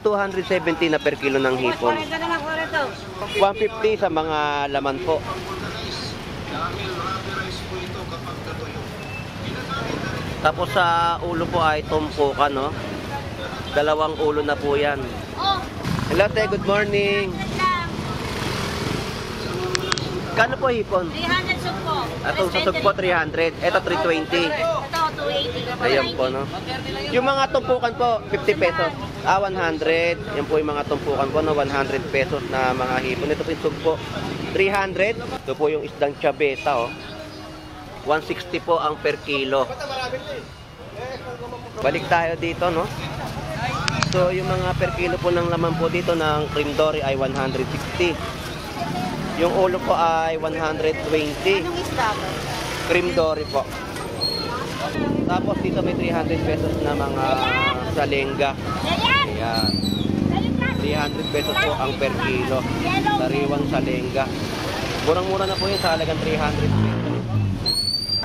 270 na per kilo ng hipon. 150 sa mga laman po. Tapos sa ulo po ay tumpukan, no? Dalawang ulo na po yan. Hello, te. Good morning. Kano po hipon? 300 sugpo. Atong sa sugpo 300. Ito 320. Ito 280. Ayan po, no? Yung mga tumpukan po, 50 pesos. 100. Yan po yung mga tumpukan po, no? 100 pesos na mga hipon. Ito po yung sugpo, 300. Ito po yung isdang chabeta, oh. 160 po ang per kilo. Balik tayo dito, no? So, yung mga per kilo po ng laman po dito ng cream dory ay 160. Yung ulo po ay 120. Anong isda? Cream dory po. Tapos dito may 300 pesos na mga salenga. Ayan. 300 pesos po ang per kilo. Sariwang salenga. Murang-mura na po yun sa halagang 300 pesos.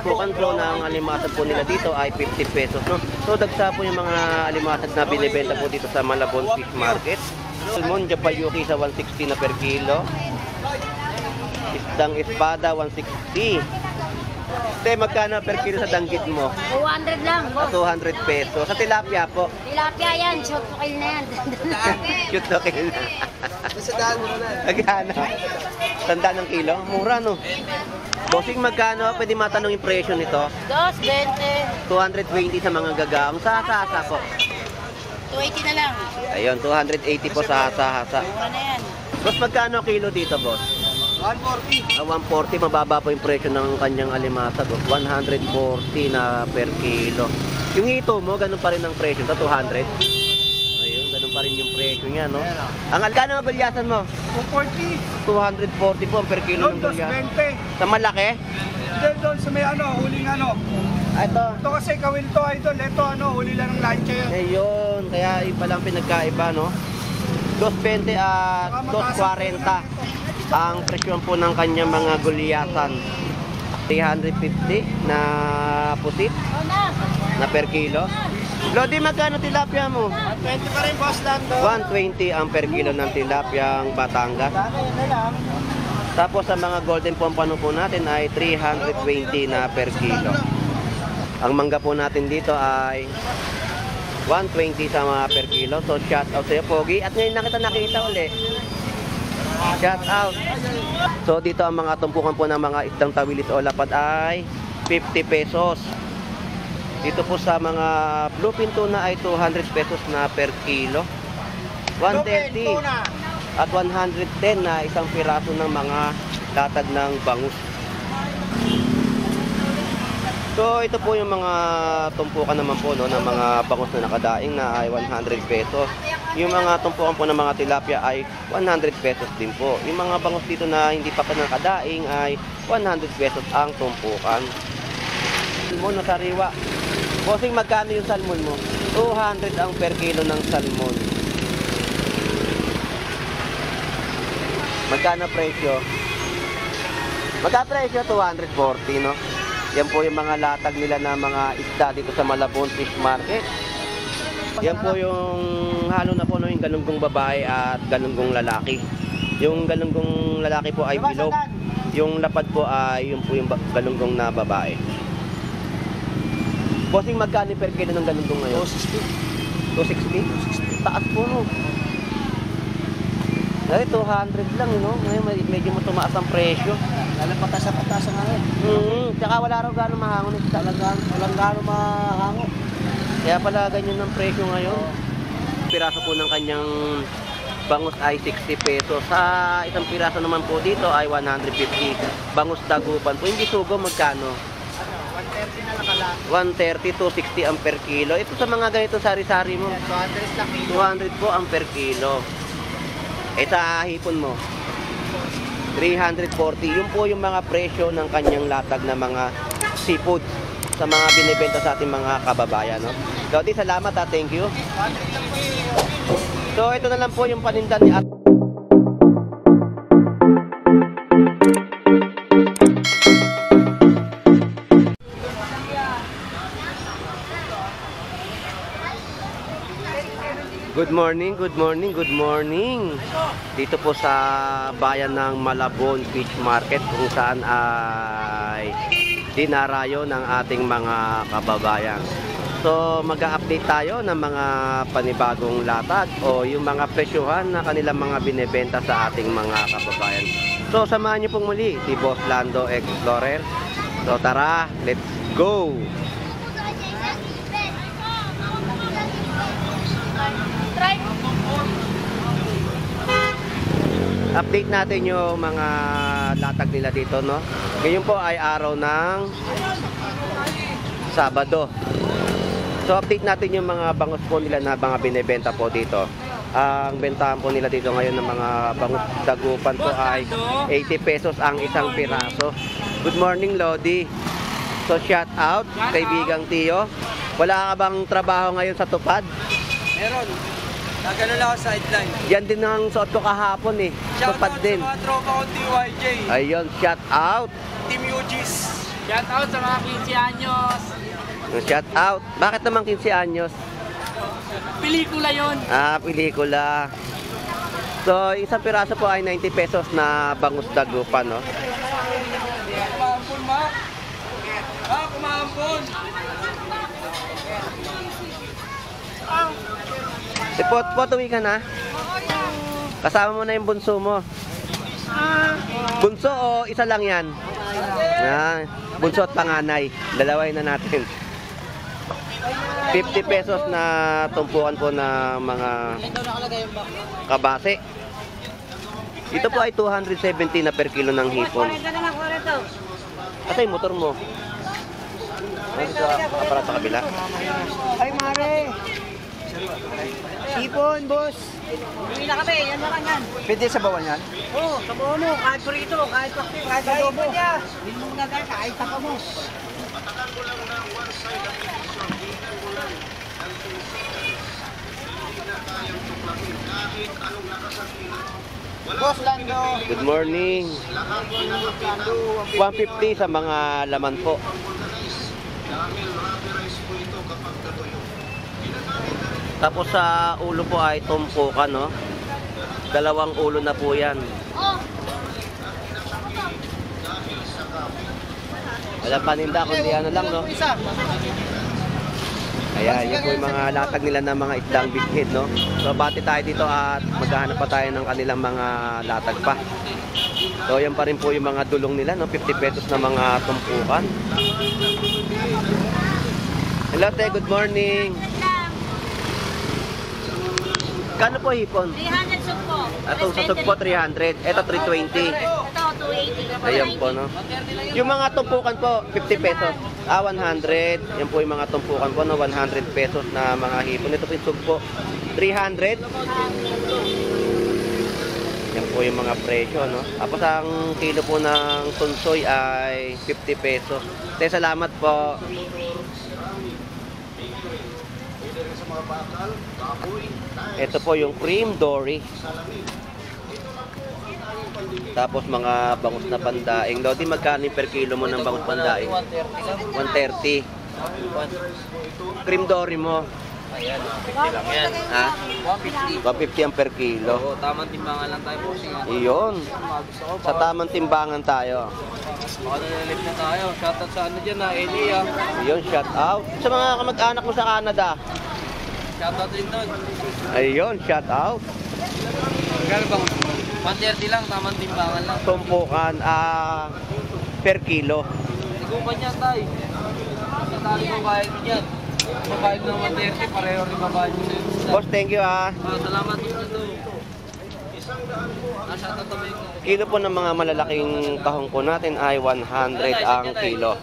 Pukan po ng alimasag po nila dito ay 50 pesos. No? So dagsa po yung mga alimasag na binibenta po dito sa Malabon Fish Market. Salmon Japayuki sa 160 na per kilo. Isdang espada 160. Te, magkano per kilo sa danggit mo? 200 lang. 200 pesos. Sa tilapia po? Tilapia yan. Short to kill na yan. Cute to kill na. Magkano? Tanda ng kilo? Mura, no? Bossing, magkano? Pwede matanong yung presyo nito? 220. 220 sa mga gagaang. Sa hasa-hasa po? 280 na lang. Ayun, 280 po sa hasa-hasa. Mura na yan. Boss, magkano kilo dito, boss? 140. 140, mababa po yung presyo ng kanyang alimasag. 140 na per kilo. Yung hito mo, ganun pa rin ang presyo. Ito, 200. Ayun, ganun pa rin yung presyo niya, no? Ang alkano ang balyasan mo? 240. 240 po ang per kilo ng Doon, balyasan. 220. Sa malaki? Doon sa may huling Ito. Ito kasi kawil to, idol. Ito huli lang ng lancha yun. Ayun, kaya yung palang pinagkaiba, no? 220 at 240 ang presyon po ng kanyang mga gulyasan. 350 na pusit na per kilo. Lodi, magkano tilapia mo? 120 pa rin, boss, Lando. 120 ang per kilo ng tilapia Batangas. Tapos sa mga golden pompano po natin ay 320 na per kilo. Ang mangga po natin dito ay 120 sa mga per kilo. So shout out sa iyo, Pogi. At ngayon na kita nakita ulit. Shout out. So dito ang mga tumpukan po ng mga isdang tawilis o lapad ay 50 pesos. Dito po sa mga bluefin tuna ay 200 pesos na per kilo. 130 at 110 na isang piraso ng mga latag ng bangus. So ito po yung mga tumpukan naman po, no, ng mga bangus na nakadaing na ay 100 pesos. Yung mga tumpukan po ng mga tilapia ay 100 pesos din po. Yung mga bangus dito na hindi pa nakadaing ay 100 pesos ang tumpukan. Salmon na sariwa. Bossing, magkano yung salmon mo? 200 ang per kilo ng salmon. Magkano presyo? Magkano presyo? 240, no? Yan po yung mga latag nila na mga isda dito sa Malabon Fish Market. Yan po yung halo na po, no, yung galunggong babae at galunggong lalaki. Yung galunggong lalaki po ay bilog. Yung lapad po ay yung po yung galunggong na babae. Bossing, magkano per kilo ng galunggong ngayon? 260. 260? Taas po, no? Ay, 200 lang, no? Ngayon medyo matumaas ang presyo. Lalo patas-patas nga rin. Tsaka wala raw gano'ng mahangon ito. Walang gano'ng mahango. Kaya pala ganyan ang presyo ngayon. Piraso po ng kanyang bangus ay 60 pesos. Sa isang piraso naman po dito ay 150. Bangus dagupan po. Hindi sugo, magkano? 130 na lang 130 to 60 ang per kilo. Ito sa mga ganito sari-sari mo. 200 lang. 200 po ang per kilo. Sa hipon mo 340. Yun po yung mga presyo ng kanyang latag na mga seafood sa mga binibenta sa ating mga kababayan, no? Dodi, salamat, thank you. So ito na lang po yung paninda ni At. Good Good morning, good morning, good morning. Dito po sa bayan ng Malabon Fish Market kung saan ay dinarayo ng ating mga kababayan. So mag-a-update tayo ng mga panibagong latag o yung mga presyuhan na kanilang mga binebenta sa ating mga kababayan. So samahan niyo pong muli si Boss Lando Explorer. So tara, let's go! Update natin yung mga latag nila dito, no? Ngayon po ay araw ng Sabado. So update natin yung mga bangus po nila na mga binebenta po dito. Ang bentahan po nila dito ngayon ng mga bangus dagupan po ay 80 pesos ang isang piraso. Good morning, Lodi. So shout out, kaibigang Tio. Wala ka bang trabaho ngayon sa tupad? Meron. Nagano lang ako sideline. Yan din ang suot ko kahapon eh. Tupad din. Sa mga tropa ko TYJ. Ayun, shout out. Team UGs. Shout out sa mga 15 anyos. Shout out. Bakit naman 15 anyos? Pelikula yon. Ah, pelikula. So, isang piraso po ay 90 pesos na bangus dagupan, no? Kumaampon, ma. Kumaampon. Si Pot, uwi ka na? Kasama mo na yung bunso mo. Bunso o isa lang yan? Ah, bunso at panganay. Dalaway na natin. 50 pesos na tumpukan po na mga kabase. Ito po ay 270 na per kilo ng hipon. Asa yung motor mo? Ano sa para sa kabila? Ay, mare. Sipon, boss. Hindi na kami, yan na lang yan. Pwede sa bawal yan? Oo, sa buo mo, kahit prito, kahit pakti, kahit adobo. Hindi mo na tayo, kahit saka mo. Boss Lando. Good morning. 150 sa mga laman po. Tapos sa ulo po ay tumpukan, no? Dalawang ulo na po yan. Walang paninda, kundi ano lang, no? Ayan, yun po yung mga latag nila ng mga isdang biscuit, no? So, bati tayo dito at maghahanap pa tayo ng kanilang mga latag pa. So, yan pa rin po yung mga dulong nila, no? 50 pesos na mga tumpukan. Hello, te. Good morning. Kano po hipon? 300 soup po. Atong sa sugpo 300. Ito 320. Ito, 280. Ayan po, no? Yung mga tumpukan po, 50 pesos. 100. Yan po yung mga tumpukan po, no? 100 pesos na mga hipon. Ito po yung sugpo. 300. Yan po yung mga presyo, no? Tapos ang kilo po ng tunsoy ay 50 pesos. Te, salamat po. Ito po yung cream dory. Tapos mga bangus na pandaing. Lodi, magkano per kilo mo ng bangus pandaing? 130. Cream dory mo? Ayan, 50 lang yan. Ha? 150. 150 ang per kilo. Oo, tamang timbangan lang tayo po siya. Iyon. Sa tamang timbangan tayo. Baka nalilip na tayo. Shoutout sa ano dyan na, Eli ah. Iyon, shout out. Sa mga kamag-anak mo sa Canada. Shoutout din doon. Ayun, shout out. Magkano bang? 130 lang, tamang timbangan lang. Tumpukan per kilo. Igupan niya tayo. Sa tali ko kahit niyan. Mabahid ng 130, pareho rin mabahid mo sa'yo. Boss, thank you ah. Salamat din ito. Shoutout to Meko. Kilo po ng mga malalaking tahong po natin ay 100 ang kilo.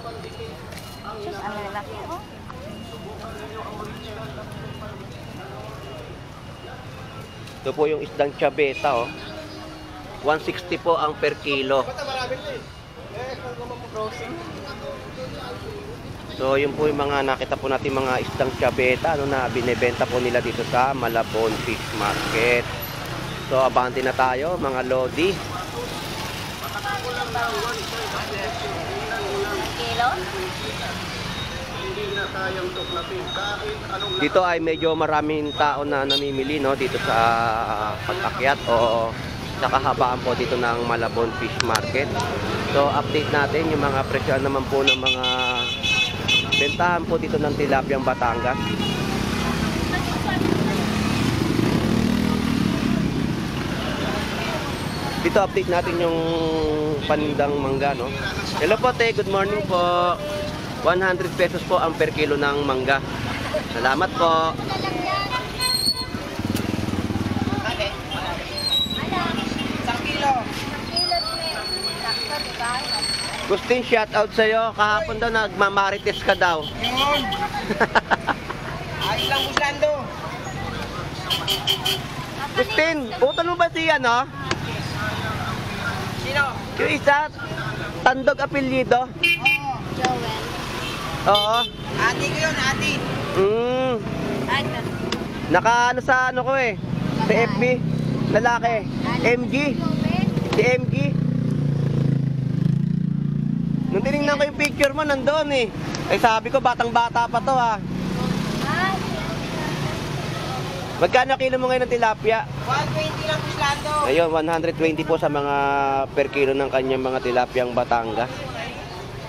Ito po yung isdang chabeta, oh. 160 po ang per kilo. So, yun po yung mga nakita po natin mga isdang chabeta, ano, na binebenta po nila dito sa Malabon Fish Market. So, abante na tayo, mga lodi. Kilo? Dito ay medyo maraming tao na namimili, no, dito sa pag-akyat o sa kahabaan po dito ng Malabon Fish Market. So update natin yung mga presyo naman po ng mga bentahan po dito ng tilapiyang Batangas. Dito update natin yung panindang mangga, no. Hello po, te, good morning po. 100 pesos po ang per kilo ng mangga. Salamat po. Isang kilo. Gustin, shout out sa'yo. Kahapon daw nagmamarites ka daw. Yun. Ayos lang, Buslando. Gustin, utol mo ba siya, no? Sino? Yung isa, Tandog apelyido. Oo. Ate ko yun, ate. Naka ano sa ano ko eh. Sa FB. Lalaki. MG. Si MG. Nung tinignan ko yung picture mo, nandoon eh. Ay sabi ko, batang-bata pa to ha. Magkano kilo mo ngayon ng tilapia? 120 lang, Buslando. Ayun, 120 po sa mga per kilo ng kanyang mga tilapiyang Batangas.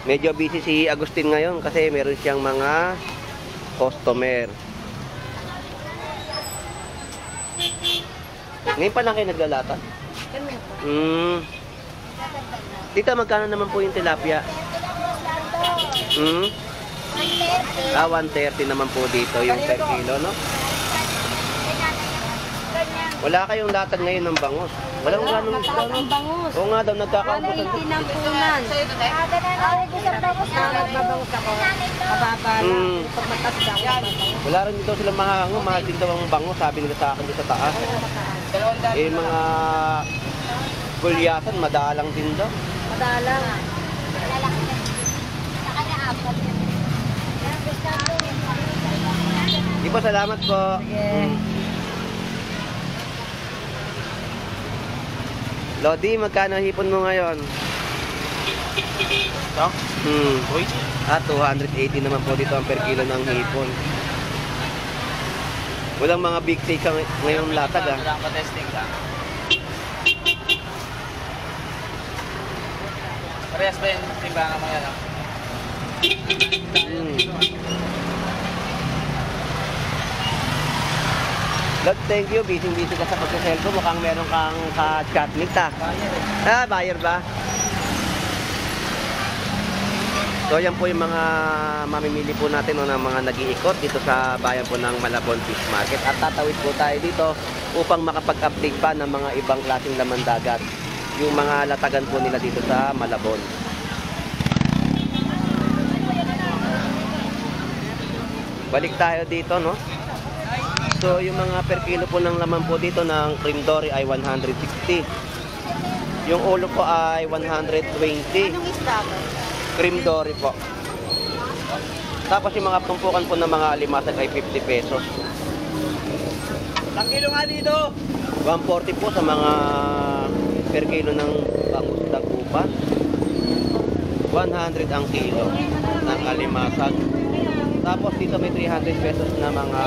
Medyo busy si Agustin ngayon kasi meron siyang mga customer. Ngayon pa lang kayo naglalata? Tita, magkano naman po yung tilapia? 130 naman po dito yung per kilo, no? Wala kayong latag ngayon ng bangus. Walang ganong isda, no? bangus. Oo nga daw, nagkakaumpusan. Wala yung tinampunan. Magbabangus ako. Mababa lang. Pag matas daw, mababangus. Wala rin dito silang mahango. Mahal din daw ang bangus. Sabi nila sa akin dito sa taas. Eh, mga gulyasan, madalang din daw. Madalang. Di po, salamat po. Lodi, magkano hipon mo ngayon? Ito? 280 naman po dito ang per kilo ng hipon. Walang mga big take ngayong latag, ah. Walang pa-testing ka. Parehas ba yung timbangan mo yan? Lord, thank you. Busy-busy ka sa pagsaselfo. Mukhang meron kang ka-chatmate, ah. Buyer ba? So, yan po yung mga mamimili po natin, no, ng mga nag-iikot dito sa bayan po ng Malabon Fish Market. At tatawid po tayo dito upang makapag-update pa ng mga ibang klaseng laman dagat. Yung mga latagan po nila dito sa Malabon. Balik tayo dito, no? So, yung mga per kilo po ng laman po dito ng cream dory ay 160. Yung ulo po ay 120. Anong isda ba? Cream dory po. Tapos yung mga tumpukan po ng mga alimasag ay 50 pesos. Isang kilo nga dito. 140 po sa mga per kilo ng bangus dagupan. 100 ang kilo ng alimasag. Tapos dito may 300 pesos na mga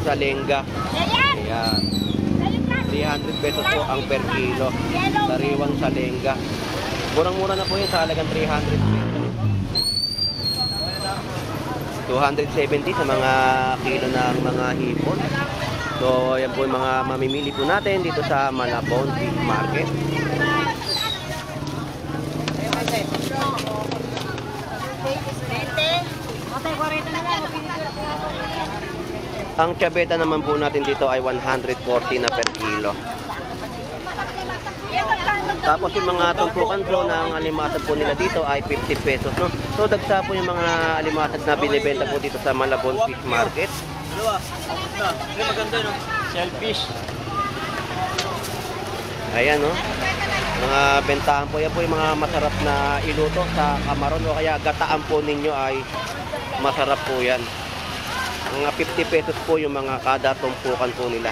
salenga. Ayan. 300 pesos po ang per kilo. Sariwang salenga. Murang-mura na po yun sa halagang 300 pesos. 270 sa mga kilo ng mga hipon. So, yan po yung mga mamimili po natin dito sa Malabon Fish Market. Ang tiyabeta naman po natin dito ay 140 na per kilo. Tapos yung mga tumpukan po ng alimasag po nila dito ay 50 pesos, no? So dagsa po yung mga alimasag na binibenta po dito sa Malabon Fish Market. Dalawa. Ito, maganda, no? Shellfish. Ayan, no? Mga bentahan po. Yan po yung mga masarap na iluto sa kamaron o kaya gataan po ninyo ay masarap po yan. Mga 50 pesos po yung mga kada tumpukan po nila.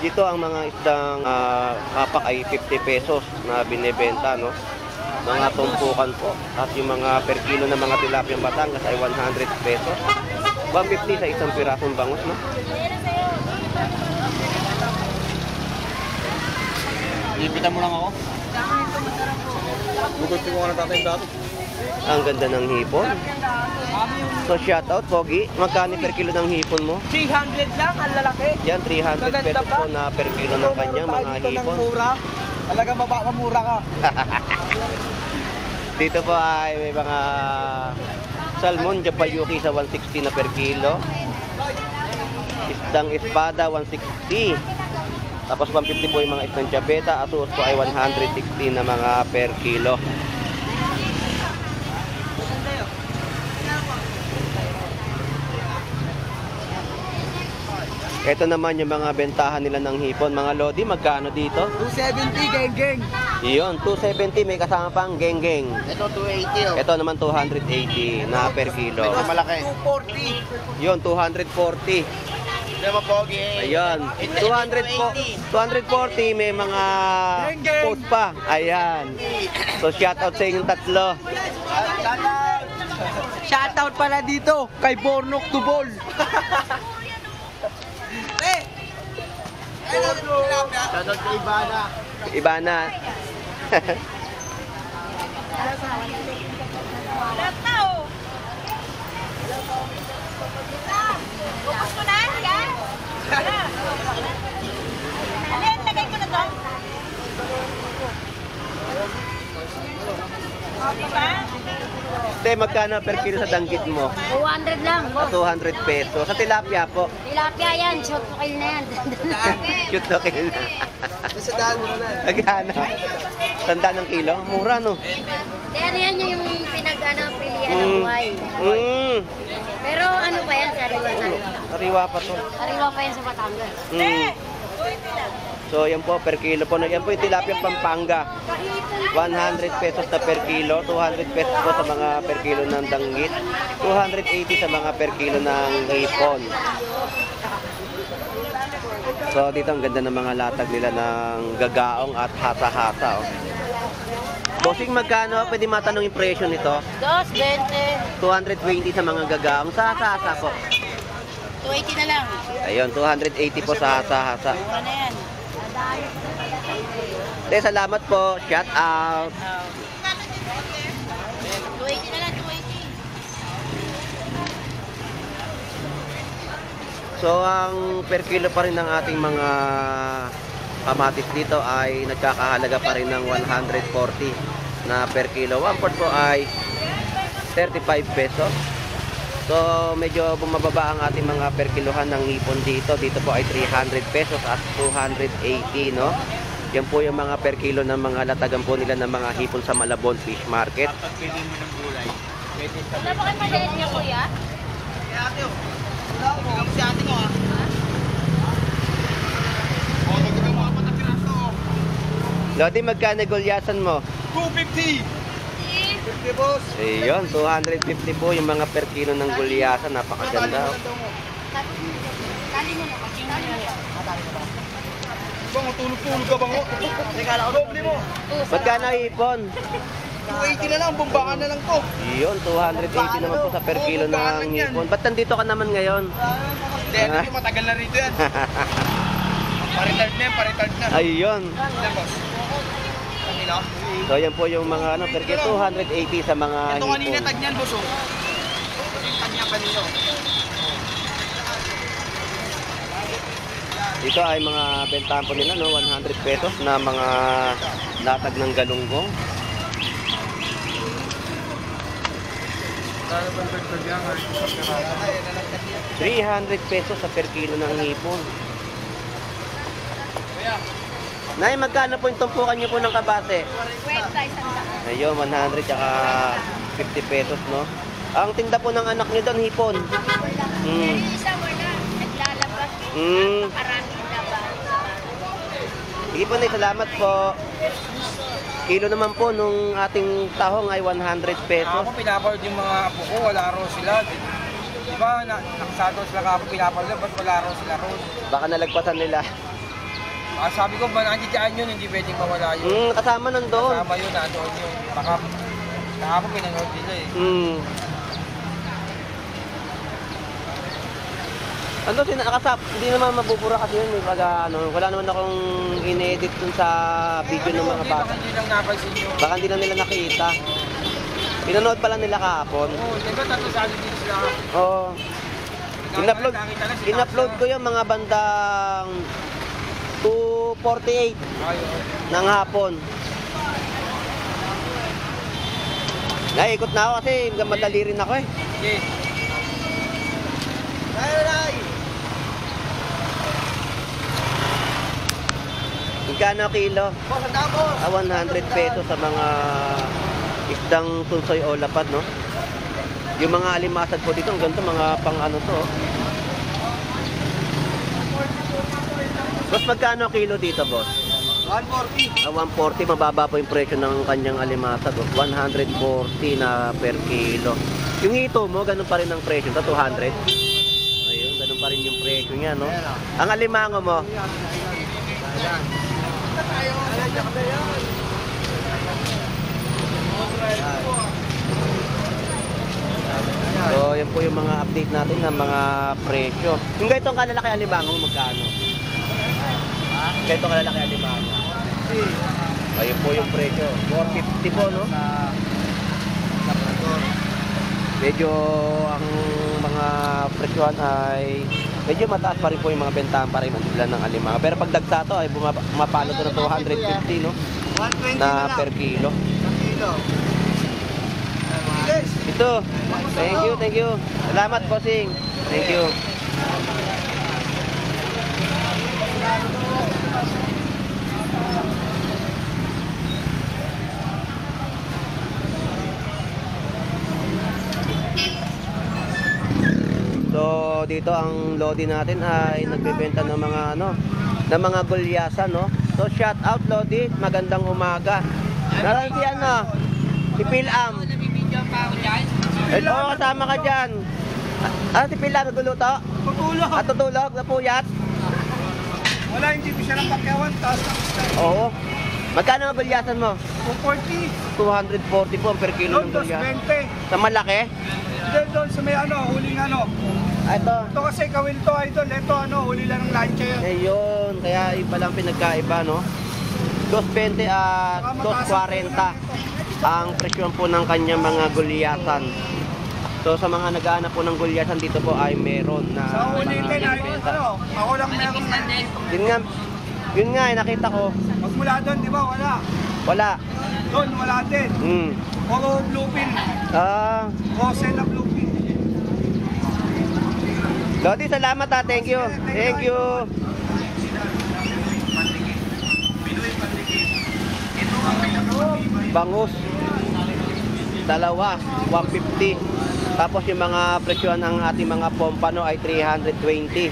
Dito ang mga isdang kapak ay 50 pesos na binebenta, no? Mga tumpukan po. At yung mga per kilo na mga tilapia Batangas ay 100 pesos. 150 sa isang pirasong bangus, no? Lipitan mo lang ako. Bukod ko nga natatay dati. Ang ganda ng hipon. So shout out, Pogi. Magkano per kilo ng hipon mo? 300 lang, ang lalaki. Yan, 300 pesos po na per kilo ng kanyang mga hipon. Talagang mamura ka. Dito po ay may mga salmon, Japayuki sa 160 na per kilo. Isdang espada, 160. Tapos 150 po yung mga isdang chabeta. Asus po ay 160 na mga per kilo. Ito naman yung mga bentahan nila ng hipon. Mga lodi, magkano dito? 270, geng-geng. Iyon, 270 may kasama pang geng-geng. Ito 280 oh. Ito naman 280 na per kilo. Ito malaki. 240. Yun, 240. Hindi mo pogi. Ayan, 240 may mga Geng-geng. post pa. Ayan. So shout out sa inyong tatlo. Shoutout pala dito kay Bornok Tubol. Shoutout kay Ibana. Iba na. Bukas mo na, yan. Alin, lagay ko na to. Diba? Te, magkano per kilo sa danggit mo? 200 lang, boss. 200 pesos. Sa tilapia po. Tilapia yan, short to kill na yan. Cute to kill na. Sa daan mo na. Magkano? Tanda ng kilo? Mura, no? Kaya ano yan yung pinag-pilihan ng buhay. Pero ano pa yan, sariwa. Sariwa pa to. Sariwa pa yan sa Batangas. So, yan po, per kilo po. Yan po yung tilapia Pampanga. 100 pesos na per kilo. 200 pesos po sa mga per kilo ng danggit. 280 sa mga per kilo ng hipon. So, dito ang ganda ng mga latag nila ng gagaong at hasa-hasa. Oh. Bossing, magkano? Pwede matanong yung presyo nito? 220. 220 sa mga gagaong. Sa hasa-hasa po. 280 na lang. Ayun, 280 po sa hasa-hasa. Mura na yan. Salamat po. Shout out. 280 na lang, 280. So, ang per kilo pa rin ng ating mga kamatis dito ay nagkakahalaga pa rin ng 140 na per kilo. 1/4 po ay 35 pesos. So, medyo bumababa ang ating mga per kilohan ng hipon dito. Dito po ay 300 pesos at 280, no? Yan po yung mga per kilo ng mga latagan po nila ng mga hipon sa Malabon Fish Market. Pagpili mo ng gulay. Pwede sa Wala pa kayo maliit niya, kuya? Bigyan mo si ate mo ah. O, bigyan mo apat na piraso. Lodi, magkano gulyasan mo? 250. 50 boss. Ayun, 250 po yung mga per kilo ng gulyasan. Napakaganda. Tali mo na kasi. Bang, tulog-tulog ka bang o? Teka lang, doble mo. Magkano hipon? 280 na lang, bumbakan na lang to. Yun, 280 naman po sa per kilo ng hipon. Ba't nandito ka naman ngayon? Hindi, hindi, matagal na rito yan. Paritard na yan, paritard na. Ayun. Ilan boss? Kanila? So, yan po yung mga per kilo, 280 sa mga Ito kanina hipon. tag niyan boss o. Ito yung tag niya kanina. Dito ay mga bentahan po nila, no? 100 pesos na mga latag ng galunggong. Kaya ba yan? 300 pesos sa per kilo ng hipon. Nay, magkano po yung tumpukan niyo po ng kabate? Kwenta, isang daan. Ayun, 100 tsaka 50 pesos, no? Ang tinda po ng anak niyo doon, hipon. Wala. Mm. Yung isa wala. Naglalabas. Mm. Maraming laban. Sige po, Nay, salamat po. Kilo naman po nung ating tahong ay 100 pesos. Ako pinapaload yung mga apo ko, wala raw sila. Di ba, nakasado sila ako pinapaload, ba't wala raw sila raw? Baka nalagpasan nila. Sabi ko, nandiyan yun, hindi pwedeng mawala yun. Kasama nandun. Kasama yun, nandoon yun. Baka, kahapon pinanood nila eh. Ano, hindi naman mabubura kasi yun. Wala naman akong in-edit dun sa video ng mga bata. Baka hindi lang napansin yun. Baka hindi na nila nakita. Pinanood pa lang nila kahapon. Oo, di ba tatlo sa akin din sila? Oo. In-upload ko yung mga bandang 2:48 ng hapon. Naikot na ako kasi madali rin ako eh. Okay. Magkano kilo? 100 pesos sa mga isdang tunsoy o lapad, no? Yung mga alimasag po dito, ang ganito, mga pang ano to. Boss, magkano kilo dito, boss? 140. 140, mababa po yung presyo ng kanyang alimasag. 140 na per kilo. Yung hito mo, ganun pa rin ang presyo. Ito, 200. Ayun, ganun pa rin yung presyo niya, no? Ang alimango mo? So, yan po yung mga update natin ng mga presyo. Yung ganitong kalalaki alimango, magkano? Ganitong kalalaki alimango. Ayun po yung presyo. 450 po, no? Medyo ang mga presyohan ay medyo mataas pa rin po yung mga bentahan pa rin ng alimango. Pero pag dagsa to ay pumapalo to ng 250, no? 120 Na per kilo. kilo. Ito. Thank you. Salamat, bossing. Thank you. So, dito ang Lodi natin ay nagbebenta ng mga ng mga gulyasan, no? So, shout out Lodi, magandang umaga. Naran si si Pilam. Oo, kasama ka dyan. Si Pilam nagluluto? Tutulog. At tutulog, napuyat? Wala, hindi ko siya ng pakyawan. Taas ng style. Oo. Magkano ang gulyasan mo? 240. 240 po ang per kilo ng Doon, gulyasan. 220. Sa malaki? Doon sa may huling Ito. Ito kasi kawil to, idol. Ito huli lang ng lancha yun. Ayun, kaya iba lang pinagkaiba, no? 220 at 240 ang presyon po ng kanyang mga gulyasan. So sa mga naghahanap po ng gulyasan dito po ay meron na Sa ulitin, binibenta. ako lang meron na. Yun nga, nakita ko. Pag mula doon, di ba, wala. Wala. Doon, wala din. Puro bluefin. Rose na bluefin. Lodi, salamat ha. Thank you. Thank you. Bangus. Dalawa, 150. Tapos yung mga presyon ng ating mga pompano ay 320.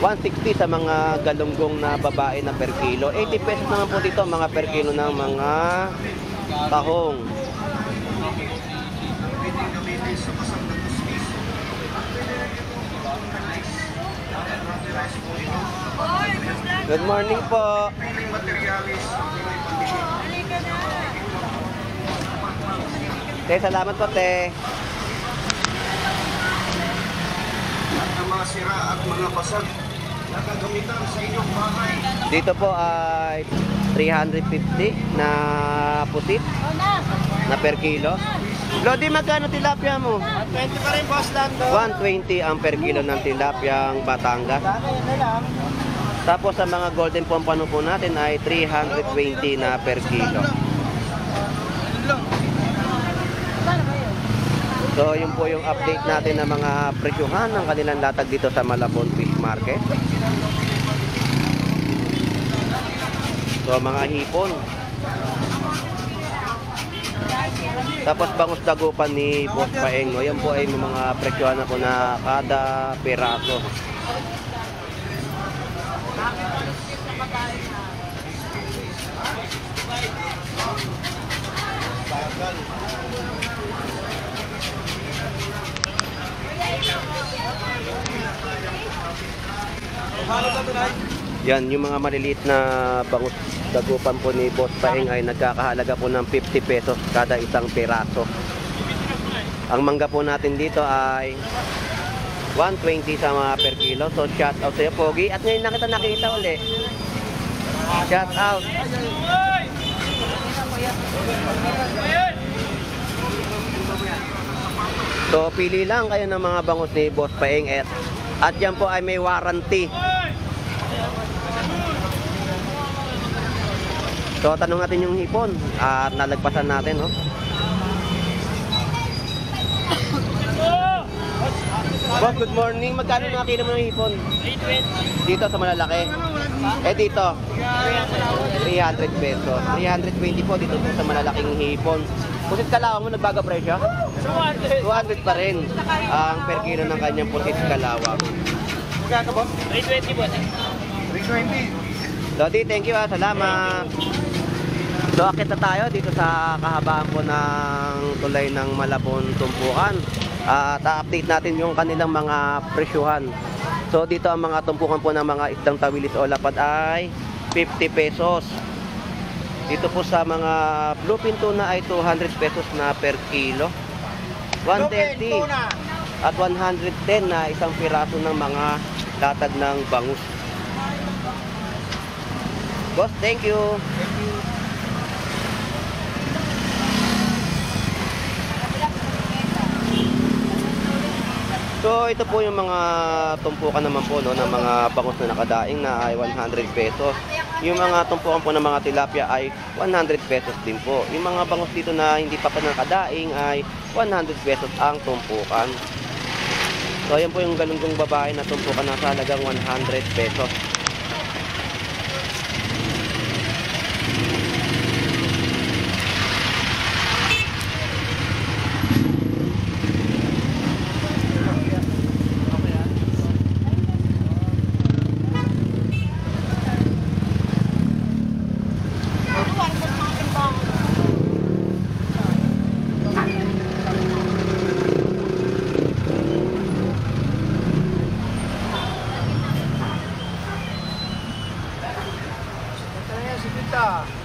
160 sa mga galunggong na babae na per kilo. 80 pesos naman po dito mga per kilo ng mga tahong. Good morning po. Te, salamat po, te. At ang mga sira at mga basag na kagamitan sa inyong bahay. Dito po ay 350 na pusit na per kilo. Lodi, magkano tilapia mo? 20 pa rin, boss Lando. 120 ang per kilo ng tilapia ang Batangas. Yan lang. Tapos sa mga golden pompano po natin ay 320 na per kilo. So yun po yung update natin ng mga presyohan ng kanilang latag dito sa Malabon Fish Market. So mga hipon. Tapos bangus dagupan ni Boss Paengo. Yan po ay mga presyohan na po na kada piraso. Halo ka tonight. Yan, yung mga maliliit na bangus dagupan po ni Boss Paeng ay nagkakahalaga po ng 50 pesos kada isang piraso. Ang mangga po natin dito ay 120 sa mga per kilo. So shout out sa'yo, Pogi. At ngayon na kita nakita uli. Shout out. So pili lang kayo ng mga bangus ni Boss Paeng at yan po ay may warranty. So tanong natin yung hipon at nalagpasan natin, no? Boss, good morning. Magkano na kilo mo ng hipon? 820. Dito sa malalaki? Dito? 300 pesos. 320 po dito sa malalaking hipon. Pusit kalawang mo, nagbaga presyo? 200 pa rin ang per kilo ng kanyang pusit kalawang. Magkano boss? 320 po. 320. Lodi, thank you, salamat. So akit na tayo dito sa kahabaan po ng tulay ng Malabon, Tumpukan. At update natin yung kanilang mga presyuhan. So dito ang mga tumpukan po ng mga isdang tawilis o lapad ay 50 pesos. Dito po sa mga bluefin tuna ay 200 pesos na per kilo. 130 at 110 na isang piraso ng mga latag ng bangus. Boss, thank you. So ito po yung mga tumpukan naman po, no, ng mga bangus na nakadaing na ay 100 pesos. Yung mga tumpukan po ng mga tilapia ay 100 pesos din po. Yung mga bangus dito na hindi pa nakadaing ay 100 pesos ang tumpukan. So ayan po yung galunggong babae na tumpukan na sa halagang 100 pesos.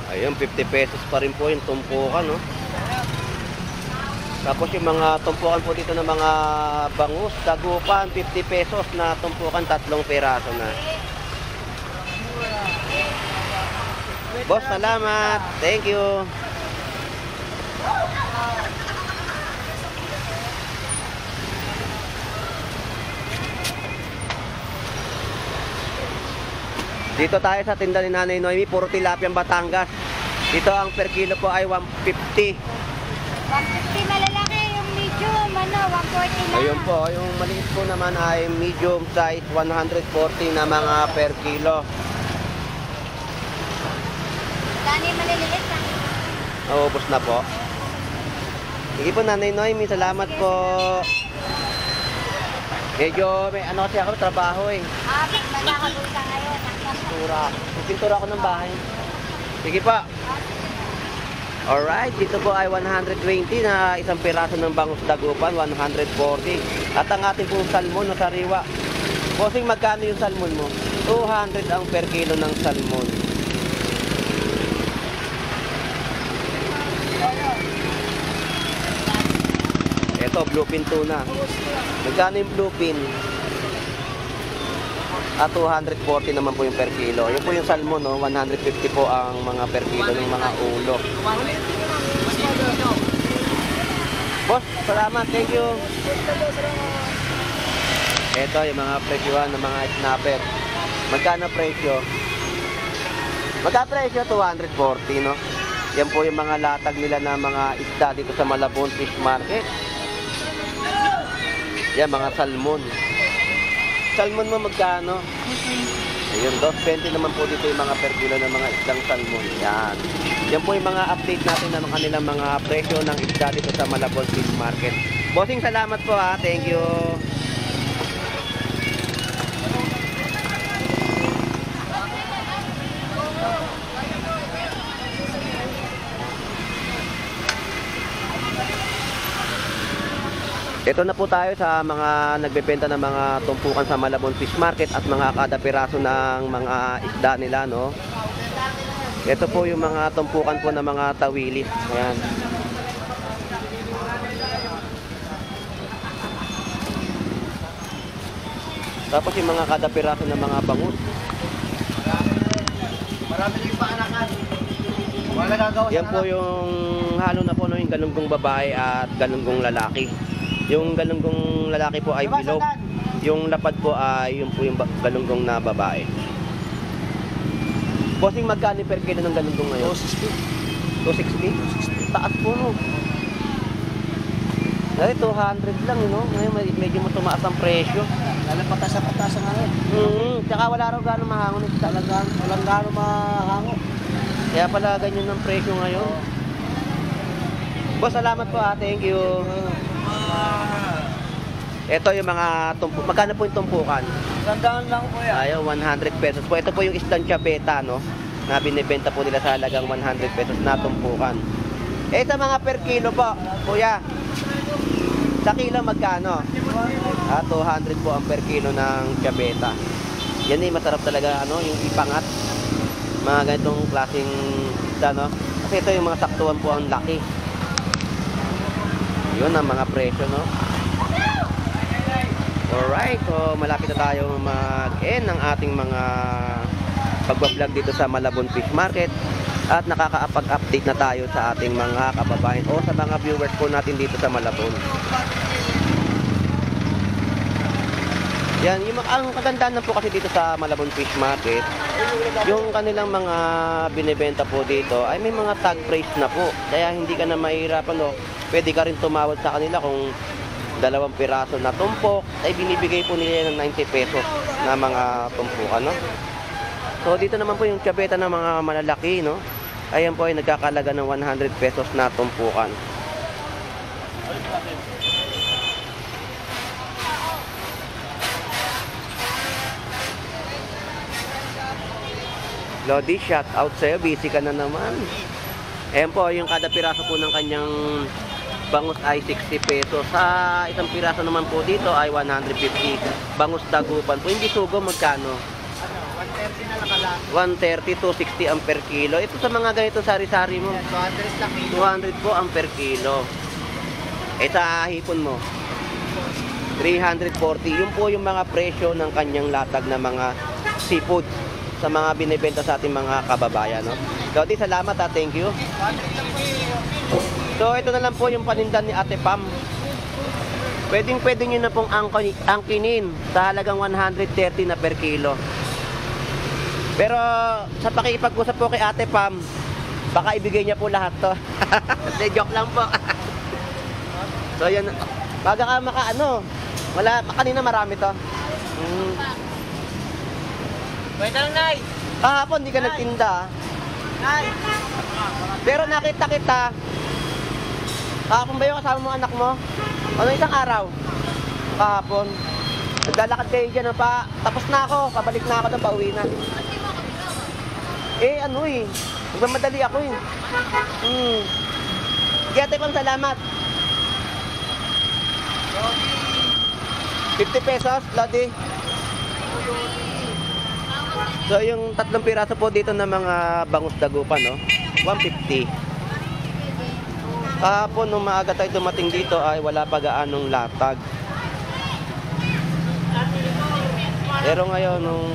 Ayun, 50 pesos pa rin po yung tumpukan, no? Tapos yung mga tumpukan po dito ng mga bangus, dagupan, 50 pesos na tumpukan, 3 piraso na. Boss, salamat. Thank you. Dito tayo sa tinda ni Nanay Noemi, puro tilapiang Batangas. Dito ang per kilo po ay 150. 150 malalaki, yung medium, 140 lang. Ayun po, yung maliit po naman ay medium size, 140 na mga per kilo. Dani maliliit na. Naubos na po. Sige po Nanay Noemi, salamat po. Medyo may ano kasi ako, trabaho eh. Magkakabuta ngayon. Pintura ako ng bahay. Sige pa. Alright, dito po ay 120 na isang piraso ng bangus dagupan, 140. At ang ating pong salmon na sariwa. Bossing, magkano yung salmon mo? 200 ang per kilo ng salmon. Ito, bluefin tuna. Magkano yung bluefin? 240 naman po yung per kilo. Yun po yung salmon, no? 150 po ang mga per kilo ng mga ulo. Boss, salamat. Thank you. Ito yung mga presyohan ng mga snapper. Magkano presyo? Magkano presyo? 240, no? Yan po yung mga latag nila na mga isda dito sa Malabon Fish Market. Yan, mga salmon. Salmon mo magkano? Ayun, 220 naman po dito yung mga per kilo ng mga isdang salmon. Yan. Yan po yung mga update natin ng kanilang mga presyo ng isda dito sa Malabon Fish Market. Bossing, salamat po ha. Thank you. Ito na po tayo sa mga nagbebenta ng mga tumpukan sa Malabon Fish Market at mga kada piraso ng mga isda nila, no? Ito po yung mga tumpukan po ng mga tawilis. Ayan. Tapos yung mga kada piraso ng mga bangus. Marami rin paanakan. Wala gagawa Yan po yung halo na po, no, yung galunggong babae at galunggong lalaki. Yung galunggong lalaki po ay bilog. Yung lapad po ay yung po yung galunggong na babae. Bossing, magkano per kilo ng galunggong ngayon? 260. 260? Taas po, no? Ay, 200 lang, no? Ngayon medyo tumaas ang presyo. Lalo patas-patas nga rin. Tsaka wala raw gano'ng mahango na talaga. Walang gano'ng mahango. Kaya pala ganyan ang presyo ngayon. Boss, salamat po, thank you. Ito yung mga tumpukan. Magkano po yung tumpukan? Sandaan lang po yan. Ayaw, 100 pesos po. Ito po yung isdang chabeta, no? Na binibenta po nila sa halagang 100 pesos na tumpukan. Eh, sa mga per kilo po, kuya. Sa kilo magkano? 200 po ang per kilo ng chabeta. Yan eh, masarap talaga, ano, yung ipangat. Mga ganitong klaseng isda, no? Kasi ito yung mga saktuan po ang laki. Yun ang mga presyo, no? Alright, so malapit na tayo mag-end ng ating mga pagbablog dito sa Malabon Fish Market at nakakapag-update na tayo sa ating mga kababayan o sa mga viewers po natin dito sa Malabon. Yan, yung, ang kagandahan po kasi dito sa Malabon Fish Market, yung kanilang mga binibenta po dito ay may mga tag price na po. Kaya hindi ka na mahirapan, no? Pwede ka rin tumawad sa kanila kung 2 piraso na tumpok ay binibigay po nila ng 90 pesos na mga tumpukan, no? So dito naman po yung chabeta ng mga malalaki, no? Ayan po ay nagkakalaga ng 100 pesos na tumpukan. Lodi, shout out sa'yo, busy ka na naman. Ayan po, yung kada piraso po ng kanyang bangus ay 60 pesos. Sa isang piraso naman po dito ay 150. Bangus dagupan po. Hindi sugo, magkano? 130 na nakala. 130 to 60 ang per kilo. Ito sa mga ganito sari-sari mo. 200 lang kilo. 200 po ang per kilo. Eh sa hipon mo, 340. Yun po yung mga presyo ng kanyang latag na mga seafood sa mga binibenta sa ating mga kababayan, no? Lodi, salamat, thank you. So ito na lang po yung paninda ni Ate Pam. Pwede nyo na pong angkinin sa halagang 130 na per kilo. Pero sa pakikipag-usap po kay Ate Pam, baka ibigay niya po lahat to. Kasi joke lang po. So yan, baga ka wala, kanina marami to. Pwede lang, Nay. Kahapon di ka nagtinda. Nay. Pero nakita kita. Kahapon ba yung kasama mo anak mo? Ano, isang araw? Kahapon. Naglalakad kayo dyan pa. Tapos na ako. Pabalik na ako doon. Pauwi na. Nagmamadali ako eh. Sige, Ate Pam, salamat. 50 pesos, Lodi. So yung 3 piraso po dito ng mga bangus dagupan, no? 150. Kahapon nung maaga tayo dumating dito ay wala pa gaanong latag. Pero ngayon nung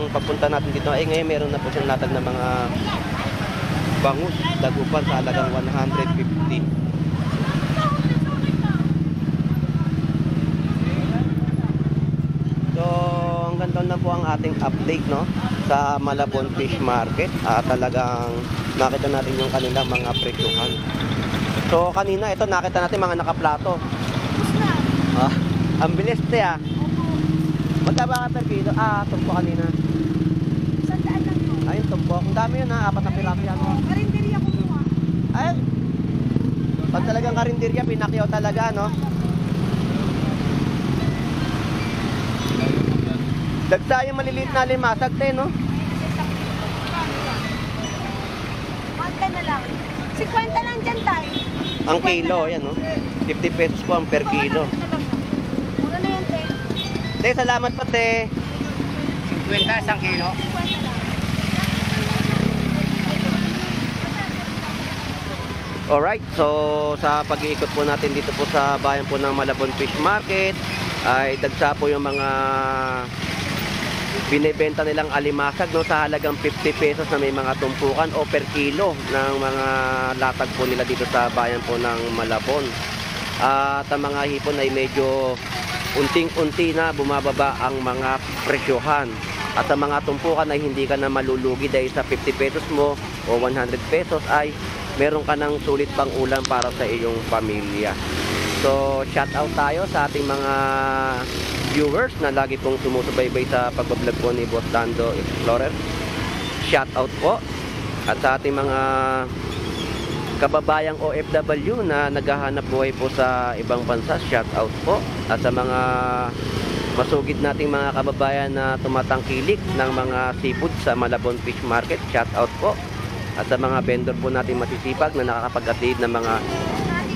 pagpunta natin dito ay ngayon meron na po siyang latag ng mga bangus dagupan sa halagang 150. So hanggang doon na po ang ating update, no, sa Malabon Fish Market. Talagang nakita natin yung kanilang mga presyuhan. So kanina ito nakita natin mga nakaplato. Ang bilis niya. Magkaba ka per kilo? Tumpo kanina. 100 lang po. Ayun, tumpo. Ang dami yun, 4 na piraso yan. Karinderya ko po. Ayun. Pag talagang karinderya, pinakyaw talaga, no? Dagsa yung maliliit na limasag, no? Magka na lang. 50 lang dyan tayo. Ang kilo, yan, no? 50 pesos po ang per kilo. Mura na yan, te. Te, salamat pa, te. 50 isang kilo. Alright, so sa pag-iikot po natin dito po sa bayan po ng Malabon Fish Market ay dagsa po yung mga binibenta nilang alimasag, no, sa halagang 50 pesos na may mga tumpukan o per kilo ng mga latag po nila dito sa bayan po ng Malabon. At ang mga hipon ay medyo unting-unti na bumababa ang mga presyohan. At sa mga tumpukan ay hindi ka na malulugi dahil sa 50 pesos mo o 100 pesos ay meron ka ng sulit pang ulam para sa iyong pamilya. So, shout out tayo sa ating mga viewers na lagi pong sumusubaybay sa pagbablog po ni Boss Lando Explorer. Shout out po. At sa ating mga kababayang OFW na naghahanap buhay po sa ibang bansa, shout out po. At sa mga masugid nating mga kababayan na tumatangkilik ng mga seafood sa Malabon Fish Market, shout out po. At sa mga vendor po natin masisipag na nakakapag-atid ng mga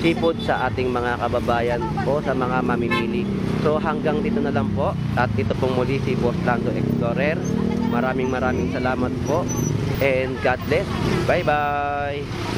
seafood sa ating mga kababayan po sa mga mamimili. So hanggang dito na lang po. At ito pong muli si Boss Lando Explorer. Maraming salamat po. And God bless. Bye bye.